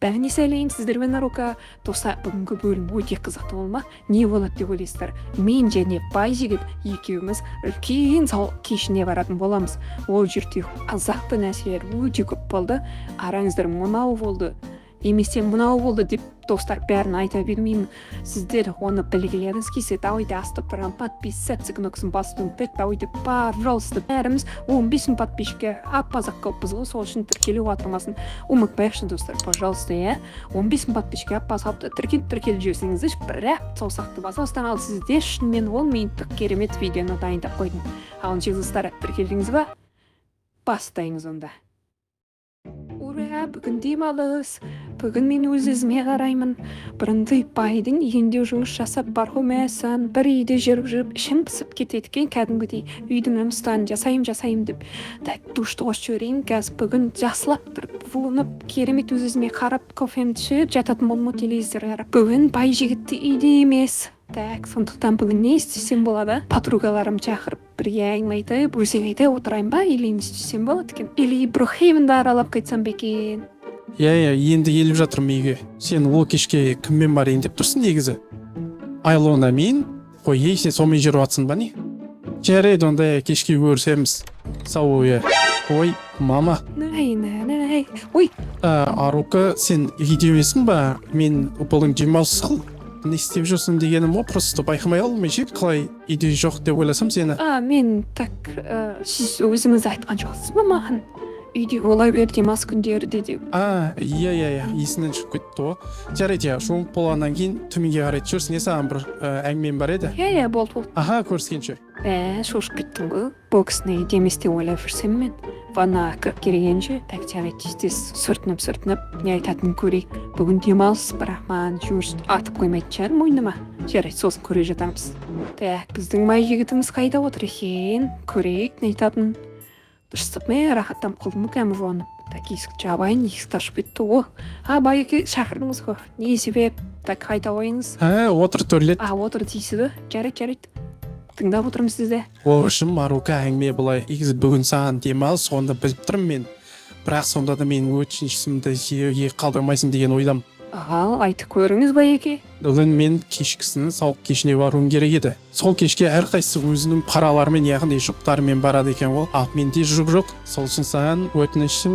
Бәріне сәлейін сіздермен Арука. Тоса бүгінгі бөлім өте қызықты болма. Не болады деп ойлайсыздар? Мен және бай жігіт екеуміз үлкен сауық кешіне баратын боламыз. Ол жерде қызықты нәрселер өте көп болды. Араңыздар мынау болды, немесе мынау болды деп достар бәрін айта бермеймін. Сіздер оны білгілеріңіз келсе, давайте астыптырған подписаться кнопкасын басып ұмытпайық. Давайте, пожалуйста, бәріміз 15 000 подписчикке ап-азақ көппіз ғой, сол үшін тіркелу атырмасын ұмытпайықшы достар, пожалуйста, 15 000 подписчикке ап-азақ тіркеліп жүрсеңіздер, бірақ саусақты басастан ал сізде шынымен 10 минуттық керемет видеоны дайындап қойдым. Алыншы достар, тіркелдіңіз ба? Бастайыңыз онда. Ура, бүгін демалыс. Бүгін мен өз-өзіме қараймын. Бұрынды байдың үйінде жұмыс жасап бар қоймайсың, бір үйде жүріп ішім пысып кетеді екен кәдімгідей. Үйдің жұмыстарын жасайым деп. Так, душты қосып жіберейін. Қазір бүгін жақсылап тұрып, жуынып, керемет өз-өзіме қарап, кофемді ішіп жататын болдым, телевизор қарап. Бүгін бай жігітті үйде емес. Так, сондықтан бүгін не істесем болады? Подругаларым шақырып, бірге әңгіме айтып, өзеңейде отырайын ба, или не істесем болады екен? Или Брухейвенді аралап қайтсам ба екен? Иә, енді келіп жатырмын үйге. Сен ол кешке кіммен барайын деп тұрсың негізі? Айлона мен? Қой, сен сонымен жүріп жатсың ба не? Жарайды, онда кешке көрісеміз. Сау, Ой, мама. Най. Ой. Арука, сен үйде емессің ба? Мен бұлың демалыс қыл. Не істеп жүрсің дегенім ғой, просто байқамай қалдым. Қалай үйде жоқ деп ойласам сені. Мен так, сіз өзіңіз айтқан жоқсыз ба маған? Үйде олай бер демалыс күндерде деп. Иә, есімнен шығып кетті ғой. Жарайды, шомып болғаннан кейін төменге қарай жүрсің, саған бір әңгімем бар еді. Иә, болды. Көріскенше. Шошып кеттім ғой. Бұл кісіні деместе ойлап жүрсем мен. Ванна кіріп келгенше, так жарайды, тез сұртынып, не айтатынын көрейік. Бүгін демалыс, бірақ маған жұмыс атып қоймайтын шығар мойныма. Жарайды, сосын көре жатармыз. Так, біздің май жігітіміз қайда отыр екен? Көрейік, не айтатынын. Дұрыстап мен рахаттанып қалдым кәмі жуанып. Так, есікті жабайын, есікті ашып кетті ғой. Байеке шақырдыңыз ғой. Не себеп? Так, қайта ойыңыз. Отыр төрлет. Отыр дейсіз бе? Жарайды. Тыңдап отырмын сізді. Ол үшін Арука әңгіме былай. Егіз бүгін саған демалыс, сонда біліп тұрмын мен. Бірақ сонда да мен өтінішімді жеуге қалдырмайсың деген ойдам. Айтып көріңіз байеке. Бүгін мен кешкісінің сауық кешіне баруым керек еді. Сол кешке әрқайсысы өзінің параларымен, яғни жұптарымен барады екен ғой. Ал менде жұп жоқ. Сол үшін саған өтінішім,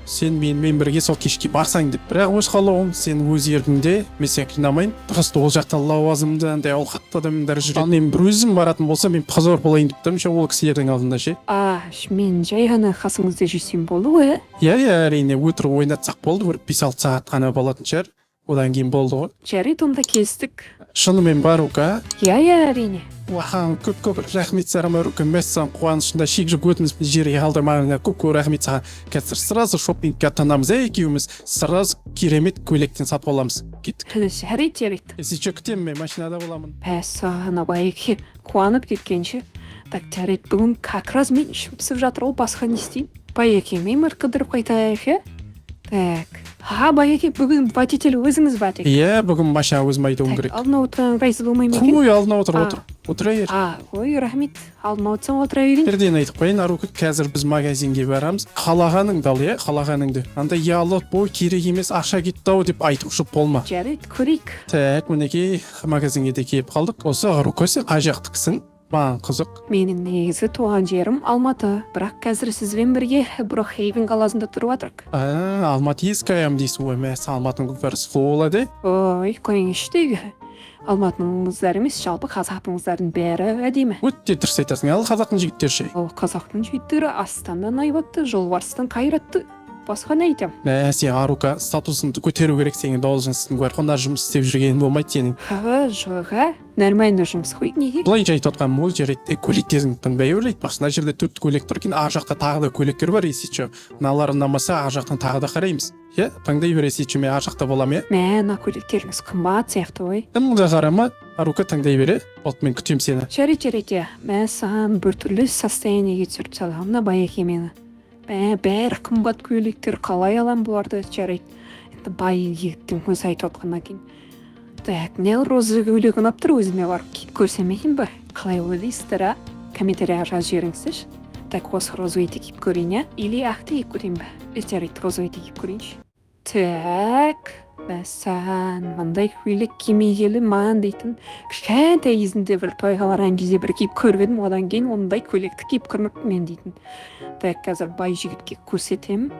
сен менімен бірге сол кешке барсаң деп. Бірақ өз қалауым, сен өз еркіңде, мен сен қинамайын. Просто ол жақта лауазымды андай ауқатты адамдар жүреді. Ал мен бір өзім баратын болса, мен позор болайын деп тұрмын, ол кісілердің алдында ше. Мен жай ғана қасыңызда жүрсем болды ғой. Иә, әрине өтірік ойнатсақ болды, бір 5-6 сағат ғана болатын шығар. Одан кейін болды ғой. Жарайды, онда келістік. Шынымен бар, Арука? Иә, әрине. Көп рахмет саған, Арука. Мен саған қуанышында шек жоқ, өтіңіз жерге қалдырмағаныңа көп рахмет саған. Қазір сразу шоппингке аттанамыз, екеуміз сразу керемет көйлектен сатып аламыз. Кеттік. Жарайды. Сізді күтемін, мен машинада боламын. Саған байеке қуанып кеткенше. Так, жарайды, бүгін как раз мен ішім пісіп жатыр ғой, басқа не істеймін? Байеке, мен қыдырып қайтайық, Так. Байеке, бүгін водитель өзіңіз ба? Иә, бүгін машина өзім айтуым керек. Алдына отырған райсы болмай ма екен? Алдына отыра бер. Ой, рахмет. Алдына отырсаң отыра берейін. Бірден айтып қойын, Арука, қазір біз магазинге барамыз. Қалағаныңды ал, қалағаныңды. Анда ұялып, керек емес, ақша кетті ау деп айтып ұшып болма. Жарайды, көрейік. Так, мінекей магазинге де келіп қалдық. Осы Арука, сен қай жақтықсың? Маған қызық. Менің негізі туған жерім Алматы, бірақ қазір сізбен бірге Брухейвен қаласында тұрып жатырмық. Алматы ескаям дейсің ғой, мәсі Алматының көпірі сұлу болады. Ой, қойыңызшы дейгі. Алматының қыздары емес, жалпы қазақтың қыздардың бәрі әдемі. Өте дұрыс айтасың, ал қазақтың жігіттері ше? Қазақтың жігіттері астандан айбатты, жолбарыстан қайратты. Басқа не айтам? Сен Арука статусыңды көтеру керек, сенің должностың бар. Қонда жұмыс істеп жүргенің болмайды сенің. Жоға, нормально жұмыс қой, неге? Бұлай жайт отқан мол жерде көйлектерін тыңдай өрлейді. Басына жерде 4 көйлек тұр екен, ар жақта тағы да көйлектер бар, есетші. Мыналар ұнамаса, ар жақтан тағы да қараймыз. Таңдай бер, есетші, мен ар жақта боламын. Мына көйлектеріңіз қымбат сияқты ғой. Мұнда қарама, Арука, таңдай бере. От мен күтем сені. Жарайды. Мен саған біртүрлі состояниеге түсіріп саламын, байеке мені. Бәрі қымбат көйлектер, қалай алам бұларды? Жарайды. Енді бай егіттің көз айтып отқаннан кейін. Так, не розы көйлек ұнап тұр, өзіме барып көрсем екен ба? Қалай ойлайсыздар, комментарияға жазып жіберіңіздерші. Так, осы розы киіп көрейін, или ақты киіп көрейін ба? Жарайды, розы киіп көрейінші. Так. Мәссаған, мындай көйлек кимегелі маған дейтін кішкентай кезімде бір тойға барған кезде бір киіп көріп едім, одан кейін ондай көйлекті киіп көрмеппін мен дейтін. Так қазір бай жігітке көрсетемін,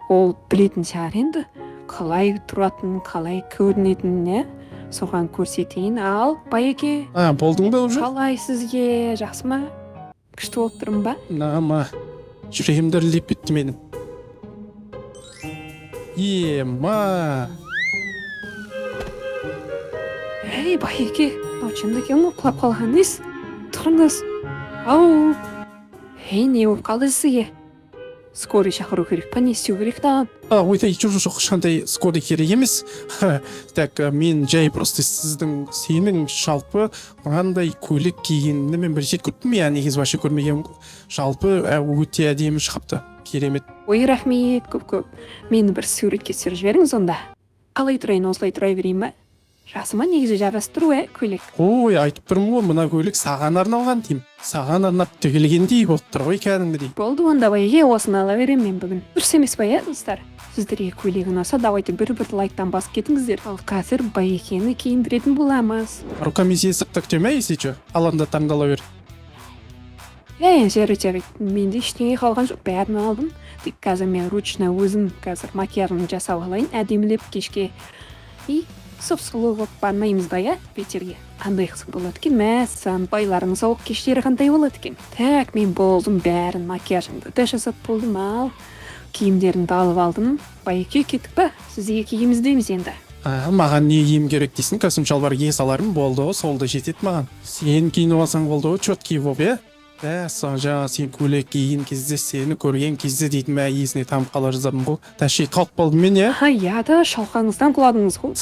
ол білетін шығар енді қалай тұратын, қалай көрінетініне, соған көрсетейін. Ал байеке, Болдың ба уже? қалай сізге, жақсы ма? Күшті болып тұрмын ба? Нама, жүрегім дірілдеп кетті менің. Ема. Ей, байеке, ночында кем құлап қалған дейсіз? Тұрыңыз. Ау. Ей, не болып қалды сізге? Скорый шақыру керек па, не істеу керек тағын? Ойтай жоқ, ешқандай скорый керек емес. Так, мен жай просто сенің жалпы қандай көйлек кигеніңді мен бір рет көрдім. Я негізі вообще көрмеген. Жалпы өте әдемі шығыпты. Керемет. Ой, рахмет, көп. Мені бір суретке түсіріп жіберіңіз онда. Қалай тұрайын, осылай тұра берейін ба? Жақсы ма, негізі жарастыру, көйлек. Ой, айтып тұрмын ғой, мына көйлек саған арналған деймін. Саған арнап тігілгендей болып тұр ғой кәдімгідей. Болды, онда байеке, осыны ала беремін мен бүгін. Дұрыс емес па, достар? Сіздерге көйлек ұнаса, давайте бір лайктан басып кетіңіздер. Ал қазір байекені киіндіретін боламыз. Рукамизе сықтық деме, если что, аланда таңдала бер. Жарайды. Менде ештеңе қалған жоқ, бәрін алдым. Тек қазір мен ручна өзім қазір макияжымды жасап алайын, әдемілеп кешке. И сұп-сұлу болып бармаймыз ба, Петерге? Қандай қызық болады екен? Мәссаған, байлардың сауық кештері қандай болады екен? Так, мен болдым бәрін, макияжымды да жасап болдым, ал киімдерімді алып алдым. Байеке, кеттік па? Сізге киіміздейміз енді. Маған не киім керек дейсің? Костюм шалбар кие саларым, болды, сол да жетеді маған. Сен киініп алсаң болды, четкий болып, жаңа сен көйлек киген кезде, сені көрген кезде дейтін мә есіне тамып қала жаздадым ғой. Тәшей қалып қалдым мен, да, шалқаңыздан құладыңыз ғой.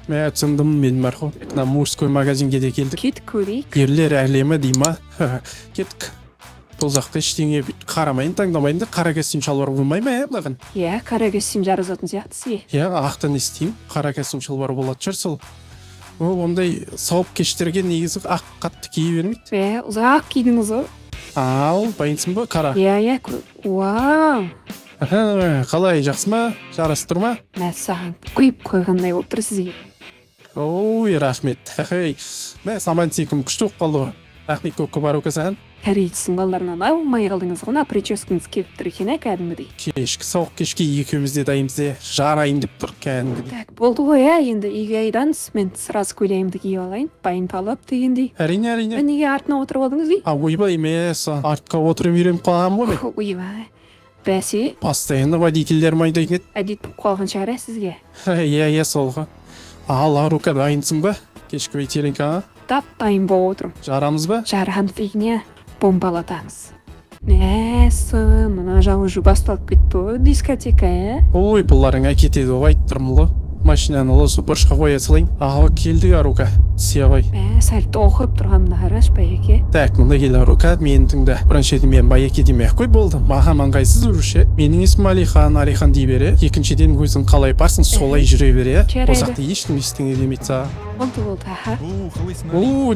Мә түсіндім мен бар ғой. Мына мужской магазинге де келдік. Кеттік көрейік. Ерлер әлемі дей ма? Кеттік. Бұл жақта ештеңе қарамайын, таңдамайын да қара костюм шалбар болмай ма, бұлаған? Қара костюм жарасатын сияқты сізге. Ақтан естеймін, қара костюм шалбар болады шығар сол. Ондай сауып кештерге негізі ақ қатты кие бермейді. Ұзақ кидіңіз ғой. Ал, байынсың ба, қара? Вау. Қалай, жақсы ма? Жарастыр ма? Мәссаған, құйып қойғандай болып тұр сізге. Ой, рахмет. Мә, саман секім күшті болып қалды ғой. Рахмет көкке бар өкесен. Корейтсің балдарынан алмай қалдыңыз ғына, прическаңыз келіп тұр екен, кәдімгідей. Кешкі сауық кешке екеуміз де дайымыз де жарайын деп тұр кәдімгідей. Так, болды ғой, енді үйге айдаңыз, мен сразу көйлегімді киіп алайын, байын талап дегендей. Әрине. Неге артына отырып алдыңыз дей? Ойбай емес, артқа отырып үйреніп қалғанмын ғой мен. Ойбай. Бәсе, постоянно водительдер майдайтын еді. әдет болып қалған шығар сізге. Сол ғой. Ал, Арука, дайынсың ба? Кешкі вечеринка, Дайын болып отырмын. жарамыз ба? Жарған фигня, бомбалатамыз. Мына жау уже басталып кетті ғой, дискотека, Ой, бұларың кетеді ғой, айтып тұрмын ғой. Машинаны осы бұрышқа қоя салайын. Келді Арука, сия ғой. Сәл тоқып тұрғанымда қараш, байеке. Так, мұнда кел Арука, мені тыңда. Біріншіден мен байеке демей-ақ қой болды. Маған ыңғайсыз үруші. Менің есімім Алихан дей бере. Екіншіден өзің қалай барсың, солай жүре бере. Ол жақта ештеңе демейді саған. Болды.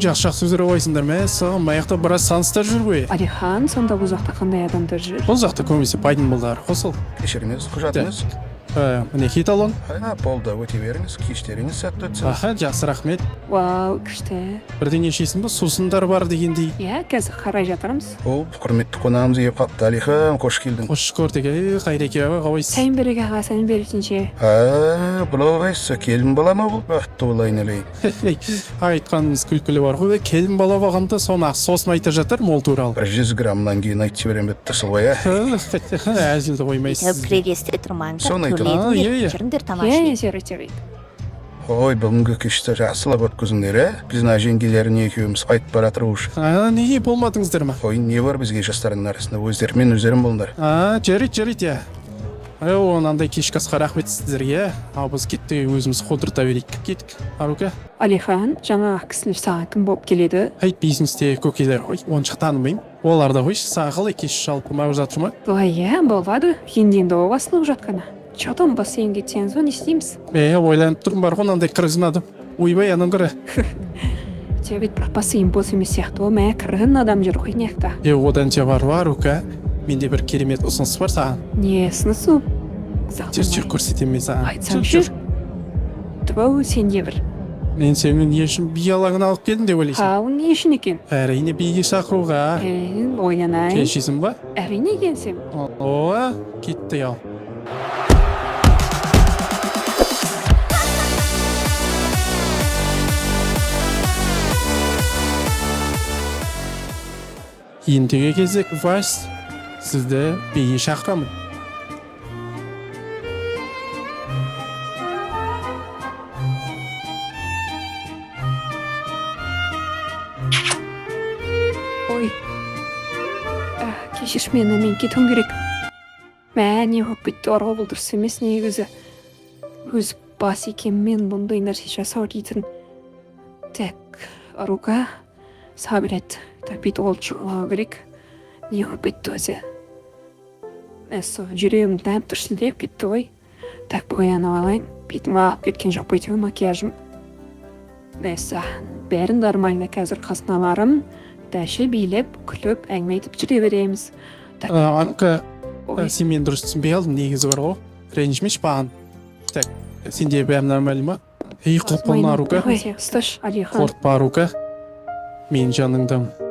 Жақсы сөздер қойсыңдар ма? Мына жақта біраз саныстар жүр ғой. Алихан, сонда бұл жақта қандай адамдар жүр? Бұл жақта көбінесе байдың балдар қосыл. Кешіріңіз, құжатыңыз. Мінекей талон. Болды, өте беріңіз, кештеріңіз сәтті өтсін. Жақсы, рахмет. Вау, күшті. Бірдеңе ішесің ба? Сусындар бар дегендей. Қазір қарай жатырмыз. Құрметті қонағымыз келіп қалыпты. Алихан, қош келдің. Қош көрдік, Қайреке аға, қалайсыз? Сәлем береке аға, сәлем бересінші. Бұл қайсы, келін бала ма бұл? Бақытты болайын әлей. Айтқаныңыз күлкілі бар ғой, келін бала болғанда соны сосын айта жатыр, мол туралы. 100 граммнан кейін айтып жіберем бітті ғой, Әзілді қоймайсыз. Приветствие, Турманка. Соны айтып. Жүріңдер тамаша. Жарайды. Ой, бүгінгі кешті жақсылап өткізіңдер, Біздің жеңгелеріне екеуміз қайтып бара тұрмыз. Неге болмадыңыздар ма? Ой, не бар бізге жастардың арасында, өздерімен өздерің болыңдар. Жарайды. Онандай кешкі асқа рахмет сіздерге. Біз кеттік, өзіміз қодырта берейік. Кеттік, Арука. Алихан, жаңа кісілер саған кім болып келеді? Бизнесте көкелер ғой, оншық танымаймын. Оларда ғой, саған қалай кеш жалпы мағып жатыр ма? Болады. Хиндинді о басылып жатқаны. Чотом бассейн кетсеңіз, не істейміз? Ойланып тұрмын бар ғой, андай қырғын адам. Ойбай, аның қыры. Бет бір бассейн бос емес сияқты, қырғын адам жүр ғой неқта. Одан те бар, Арука. Менде бір керемет ұсыныс бар саған. Не ұсынысы? Жүр көрсетемін мен саған. Айтсам жүр. кетті бау, сен де бір. Мен сенің не үшін би алаңына алып келдім деп ойлайсың? Хау не үшін екен? Әрине биге шақыруға. Ойланайын. Келшейсің ба? Әрине келсем. О, кетті ал. Ендігі кезек вальс. Сізді биге шақырамын. Ой. Кешірші мені, мен кетуім керек. Мә, не болып кетті, орға бұл дұрыс емес негізі. Өз бас екен мен бұндай нәрсе жасау дейтін. Так, Арука, сабырет, тәпет ол чуға керек. Не болып кетті өзі. Мәсі, жүрегім тәп түрсілдеп кетті ғой. Так, боянып алайын. Бетім ағып кеткен жоқ бөйтеу макияжым. Мәсі, бәрін нормально қазір қасына барым. Дәші билеп, күліп, әңгіме айтып жүре береміз. Анка, Ой. сен мен дұрыс түсінбей алдың, негізі бар ғой. Ренжімеш баған. Так, сенде бәрі нормально ма? Ей, қорқпалма, Арука. Ой, сташ, Алихан. Қорқпа, Арука. Мен жаныңдамын.